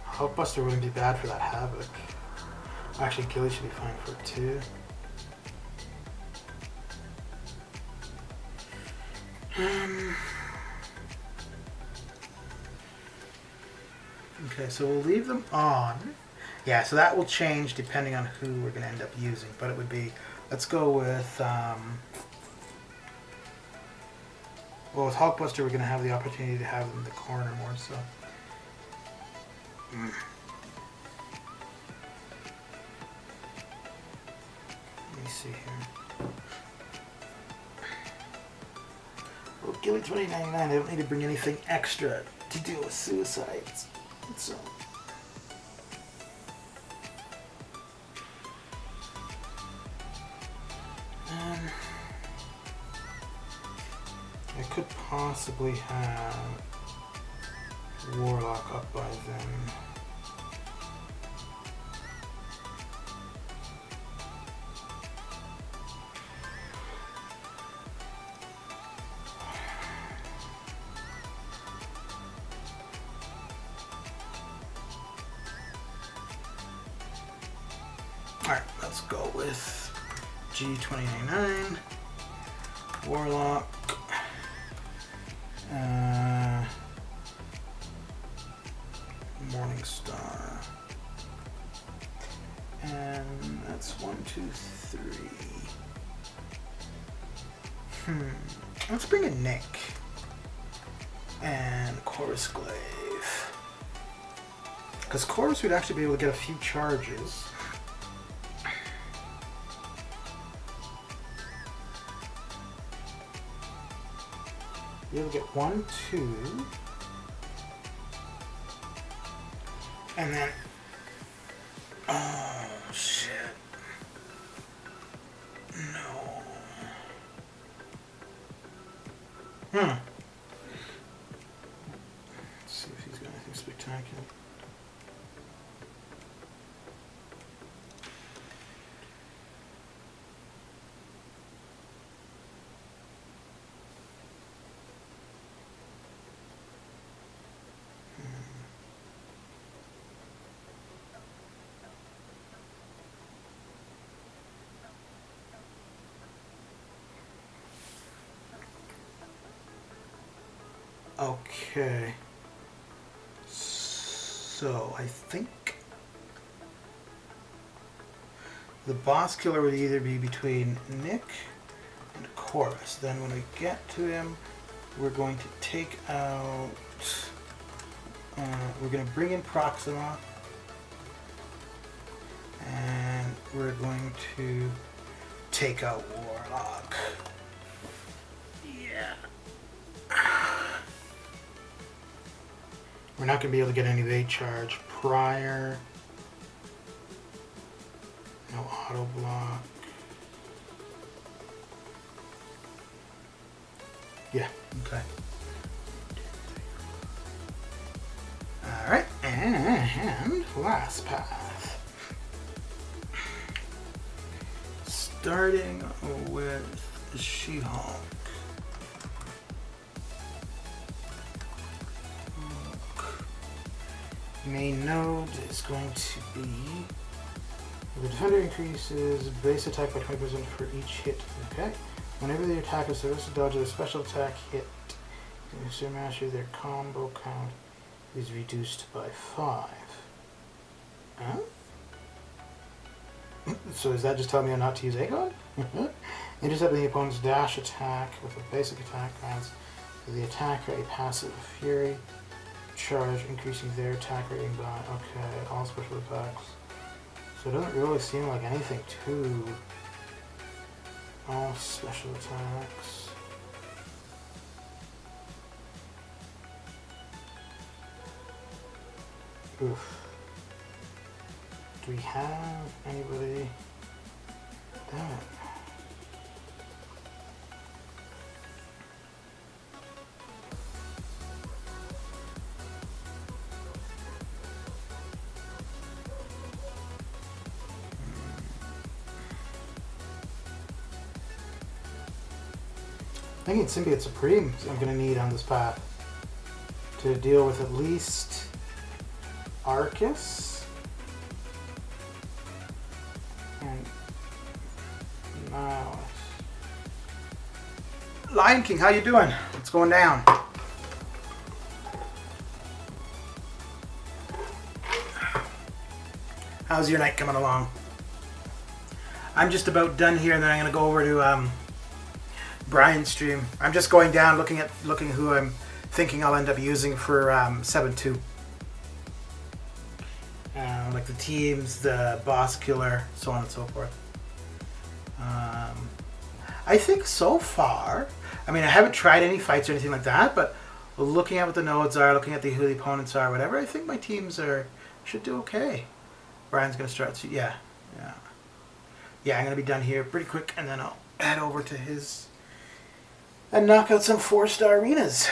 Hulkbuster wouldn't be bad for that Havoc. Actually, Gilly should be fine for it too. Okay, so we'll leave them on. Yeah, so that will change depending on who we're going to end up using. But it would be, let's go with, well, with Hulkbuster, we're going to have the opportunity to have them in the corner more so. Let me see here. Well, Gilly 2099, they don't need to bring anything extra to deal with suicides. So. I could possibly have Warlock up by then. Alright, let's go with G2099, Warlock, Morningstar, and that's 1, 2, 3. Let's bring in Nick and Chorus Glaive, because Chorus would actually be able to get a few charges. You'll get 1, 2, and then, oh shit, no, let's see if he's got anything spectacular. Okay, so I think the boss killer would either be between Nick and Chorus. Then when we get to him, we're going to take out, we're going to bring in Proxima, and we're going to take out Warlock. Yeah. We're not going to be able to get any evade charge prior. No auto block. Yeah, okay. Alright, and And last path. Starting with She-Hulk. Main node is going to be the defender increases base attack by 20% for each hit. Okay. Whenever the attacker is supposed to dodge a special attack hit, Mr. Master, their combo count is reduced by 5. Huh? So is that just telling me not to use ACOG? Intercepting the opponent's dash attack with a basic attack grants the attacker a passive fury charge, increasing their attack rating by, okay, all special attacks. So it doesn't really seem like anything too... All special attacks. Oof. Do we have anybody? Damn it. I think it's Symbiote Supreme I'm going to need on this path to deal with at least Arcus and Malice. Lion King, how you doing? What's going down? How's your night coming along? I'm just about done here, and then I'm going to go over to Brian's stream. I'm just going down, looking who I'm thinking I'll end up using for 7-2. Like the teams, the boss killer, so on and so forth. I think so far, I mean, I haven't tried any fights or anything like that, but looking at what the nodes are, looking at who the opponents are, whatever, I think my teams should do okay. Brian's going to start, yeah, I'm going to be done here pretty quick, and then I'll head over to his and knock out some 4-star arenas.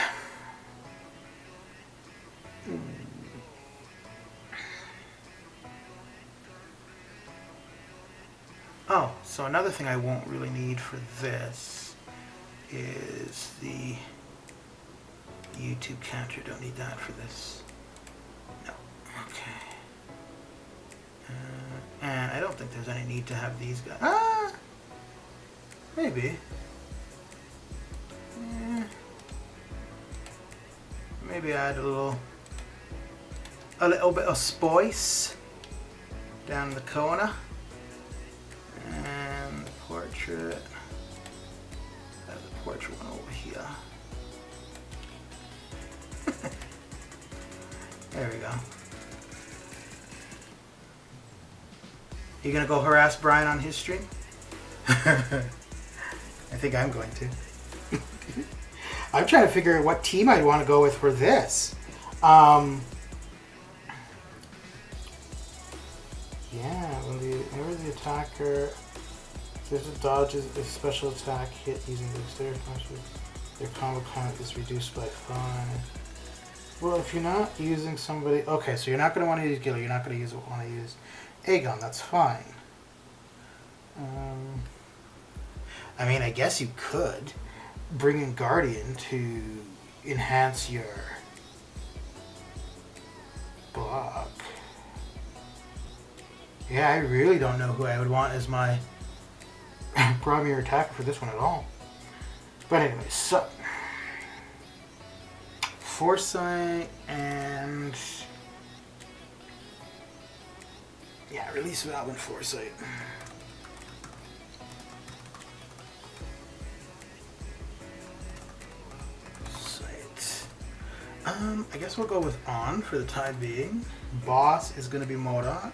Oh, so another thing I won't really need for this is the YouTube counter. Don't need that for this. No. Okay. And I don't think there's any need to have these guys. Maybe. Maybe add a little bit of spice down in the corner. And the portrait. There's a portrait one over here. There we go. You gonna go harass Brian on his stream? I think I'm going to. I'm trying to figure out what team I'd want to go with for this. Yeah, whenever the attacker dodges a special attack hit using the exterior punches, their combo count is reduced by 5. Well, if you're not using somebody... Okay, so you're not going to want to use Gilly, you're not going to want to use Aegon, that's fine. I mean, I guess you could bring in Guardian to enhance your block. Yeah, I really don't know who I would want as my primary attacker for this one at all. But anyway, so Foresight and yeah, release Valve and Foresight. I guess we'll go with On for the time being. Boss is going to be MODOK.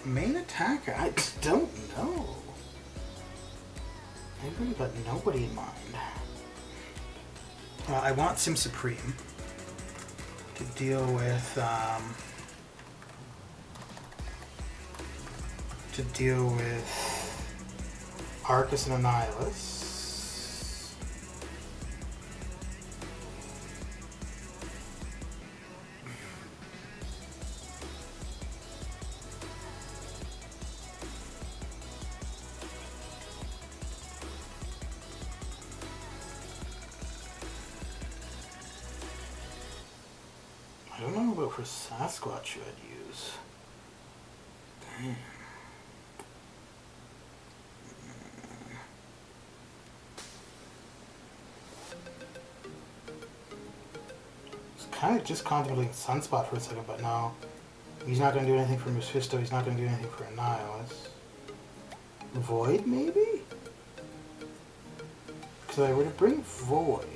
Main attacker, I don't know. I've really got nobody in mind. I want Sim Supreme to deal with Arcus and Annihilus. look for Sasquatch who I'd use. Damn. Kind of just contemplating Sunspot for a second, but no. He's not going to do anything for Mephisto. He's not going to do anything for Annihilus. Void, maybe? Because I were to bring Void,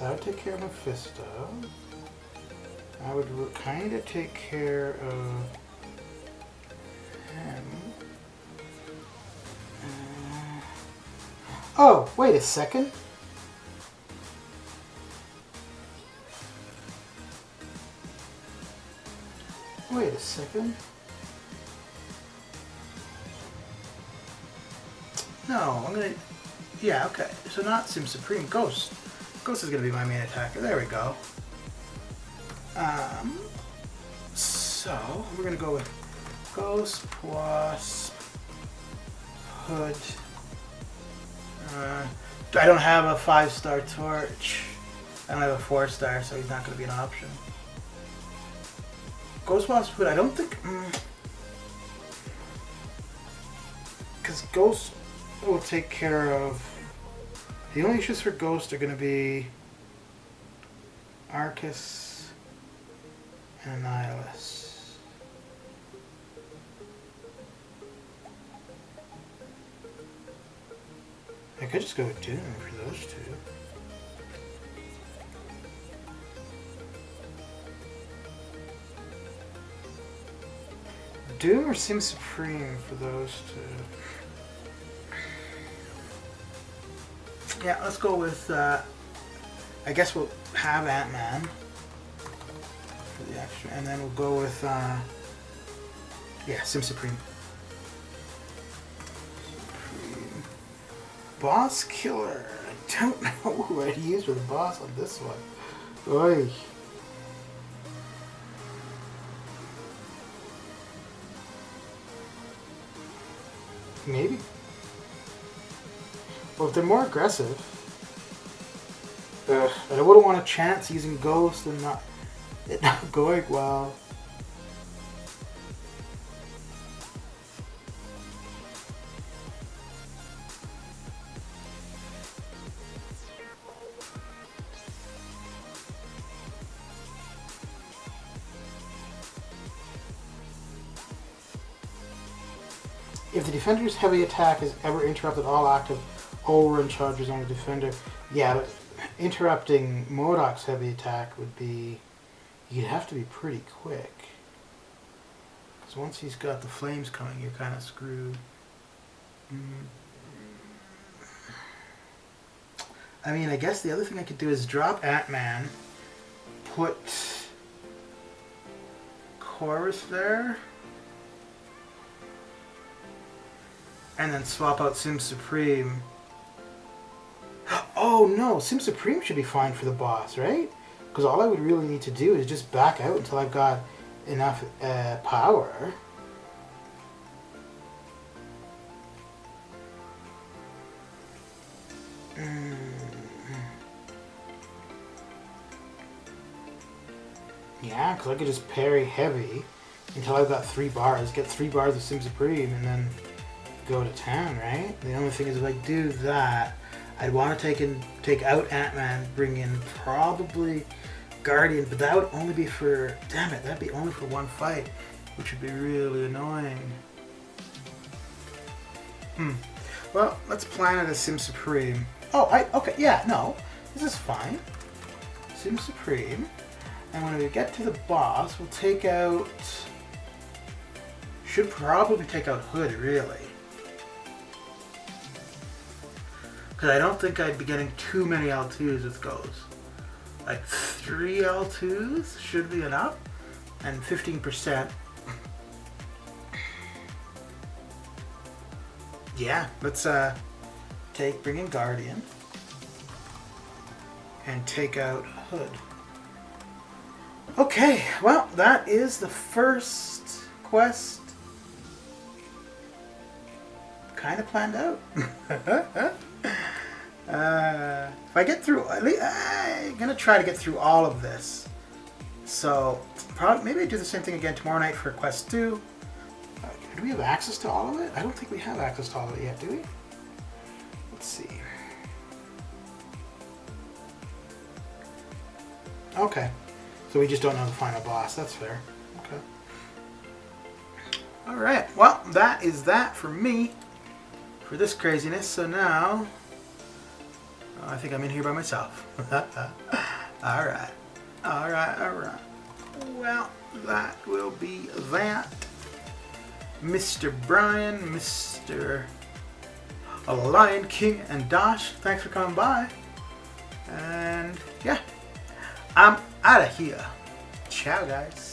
that would take care of Mephisto. I would kind of take care of him. Oh, wait a second. Wait a second. No, I'm gonna... Yeah, okay. So not Sim Supreme. Ghost. Ghost is gonna be my main attacker. There we go. So, we're gonna go with Ghost, Wasp, Hood. I don't have a 5-star Torch. I don't have a 4-star, so he's not gonna be an option. Ghost, Wasp, Hood, I don't think... Because Ghost will take care of... The only issues for Ghost are going to be Arcus and Annihilus. I could just go with Doom for those two. Doom or Sim Supreme for those two? Yeah, let's go with, I guess we'll have Ant-Man for the extra, and then we'll go with, yeah, Sim Supreme. Boss Killer. I don't know who I'd use for the boss on this one. Oy. Maybe. Well, if they're more aggressive, but I wouldn't want a chance using Ghost and it not going well. If the defender's heavy attack is ever interrupted, all active overrun charges on the defender. Yeah, but interrupting MODOK's heavy attack would be... You'd have to be pretty quick. Because once he's got the flames coming, you're kind of screwed. I mean, I guess the other thing I could do is drop Ant-Man, put Chorus there, and then swap out Sim Supreme. Oh no, Sim Supreme should be fine for the boss, right? Because all I would really need to do is just back out until I've got enough power. Yeah, because I could just parry heavy until I've got 3 bars, get 3 bars of Sim Supreme, and then go to town, right? The only thing is if I do that, I'd want to take out Ant-Man, bring in probably Guardian, but that would only be for... Damn it, that'd be only for one fight, which would be really annoying. Well, let's plan it as Sim Supreme. Oh, okay, yeah, no. This is fine. Sim Supreme. And when we get to the boss, we'll take out... Should probably take out Hood, really. Because I don't think I'd be getting too many L2s with Ghost. Like 3 L2s should be enough. And 15%. Yeah, let's bring in Guardian. And take out Hood. Okay, well, that is the first quest. Kind of planned out. If I get through, I'm gonna try to get through all of this. So probably maybe I do the same thing again tomorrow night for Quest 2. Do we have access to all of it? I don't think we have access to all of it yet, do we? Let's see. Okay. So we just don't know the final boss. That's fair. Okay. Alright. Well, that is that for me. For this craziness. So now I think I'm in here by myself. Alright. Alright. Well, that will be that. Mr. Brian, Mr. Lion King, and Dash, thanks for coming by. And yeah, I'm out of here. Ciao, guys.